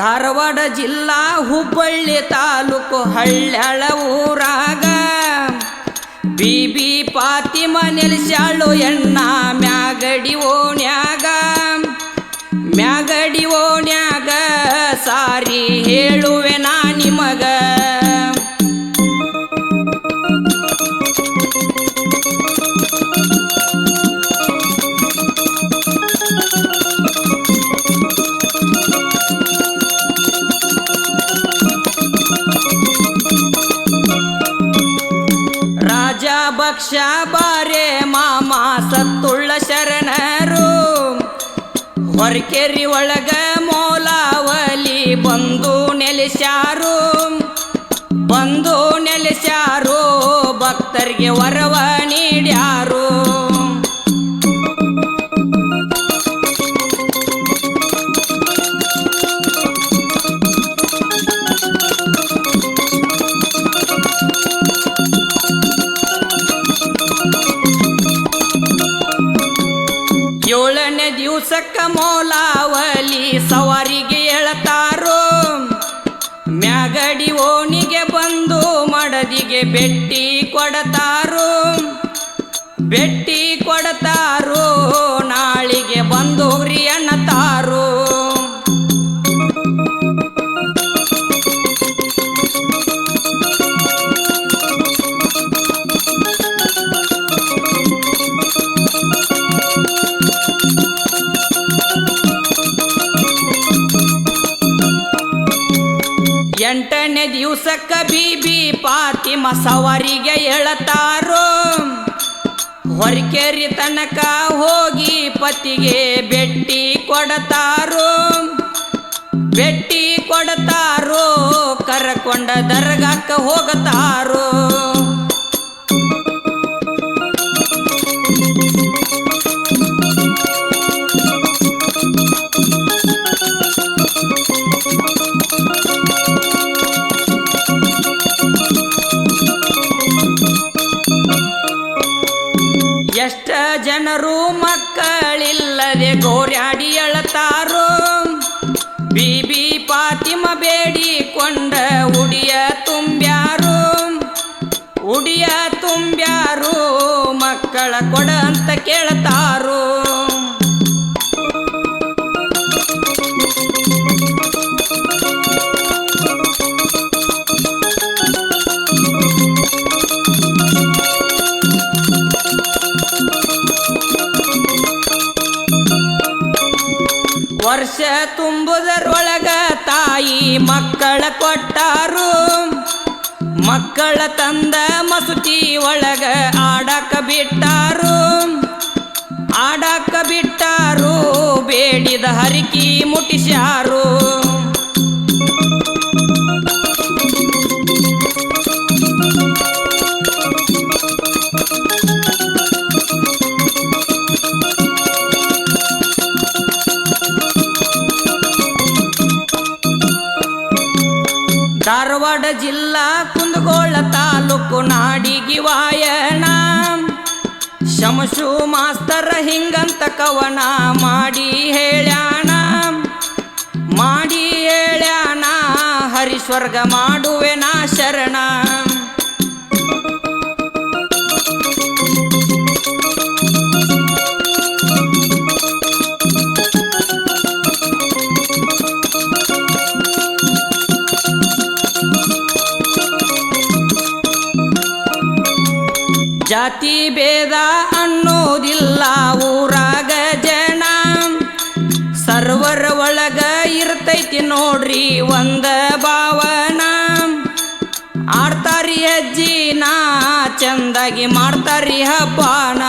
ಧಾರವಾಡ ಜಿಲ್ಲಾ ಹುಬ್ಬಳ್ಳಿ ತಾಲೂಕು ಹಳ್ಳ್ಯಾಳ ಊರಾಗ ಬಿಬಿ ಫಾತಿಮಾ ನೆಲೆಸ್ಯಾಳು ಎಣ್ಣ ಮ್ಯಾಗಡಿ ಓಣ್ಯಾಗ ಸಾರಿ ಹೇಳುವೆ ನಾ ನಿಮಗ. ರಾಜ ಭಕ್ಷ ಬಾರೆ ಮಾಮ ಸತ್ತುಳ್ಳ ಶರಣರು ಹೊರಕೆರಿ ಒಳಗ ಮೋಲಾವಲಿ ಬಂದು ನೆಲೆಸ್ಯಾರು ಭಕ್ತರಿಗೆ ವರವ ನೀಡ್ಯಾರು. ಏಳನೇ ದಿವಸಕ್ಕ ಮೋಲಾವಲಿ ಸವಾರಿಗೆ ಎಳತಾರೋ ಮ್ಯಾಗಡಿ ಓಣಿಗೆ ಬಂದು ಮಡದಿಗೆ ಬೆಟ್ಟಿ ಕೊಡತಾರೋ ನಾಳಿಗೆ ಬಂದೋಗ್ರಿ ಅನ್ನತಾರೋ. ಎಂಟನೇ ದಿವಸಕ್ಕ ಬಿಬಿ ಫಾತಿಮಾ ಸವಾರಿಗೆ ಎಳತಾರೋ ಹೊರಕೆರಿ ತನಕ ಹೋಗಿ ಪತಿಗೆ ಬೆಟ್ಟಿ ಕೊಡತಾರೋ ಕರಕೊಂಡ ದರ್ಗಾಕ್ಕ ಹೋಗತಾರೋ. ಎಷ್ಟ ಜನರು ಮಕ್ಕಳಿಲ್ಲದೆ ಗೋರ್ಯಾಡಿ ಅಳತಾರೋ ಬಿಬಿ ಫಾತಿಮಾ ಬೇಡಿಕೊಂಡ ಉಡಿಯ ತುಂಬ್ಯಾರು ಮಕ್ಕಳ ಕೊಡ ಅಂತ ಕೇಳ್ತಾರೋ. ವರ್ಷ ತುಂಬುದರೊಳಗ ತಾಯಿ ಮಕ್ಕಳ ಕೊಟ್ಟಾರು ಮಕ್ಕಳ ತಂದ ಮಸೂತಿ ಒಳಗ ಆಡಕ ಬಿಟ್ಟಾರು ಬೇಡಿದ ಹರಿಕಿ ಮುಟ್ಟಿಸ್ಯಾರು. ಧಾರವಾಡ ಜಿಲ್ಲಾ ಕುಂದಗೋಳ ತಾಲೂಕು ನಾಡಿಗಿ ವಾಯಣ ಶಮಶು ಮಾಸ್ತರ ಹಿಂಗಂತ ಕವನ ಮಾಡಿ ಹೇಳ್ಯಾಣ ಹರಿಸ್ವರ್ಗ ಮಾಡುವೆ ನಾ ಶರಣ. ಜಾತಿ ಭೇದ ಅನ್ನೋದಿಲ್ಲ ಊರಾಗ ಜನ ಸರ್ವರ ಒಳಗ ಇರ್ತೈತಿ ನೋಡ್ರಿ ಒಂದ ಭಾವನ. ಆಡ್ತಾರಿ ಹೆಜ್ಜಿನ ಚಂದಾಗಿ ಮಾಡ್ತಾರಿ ಹಬ್ಬನ.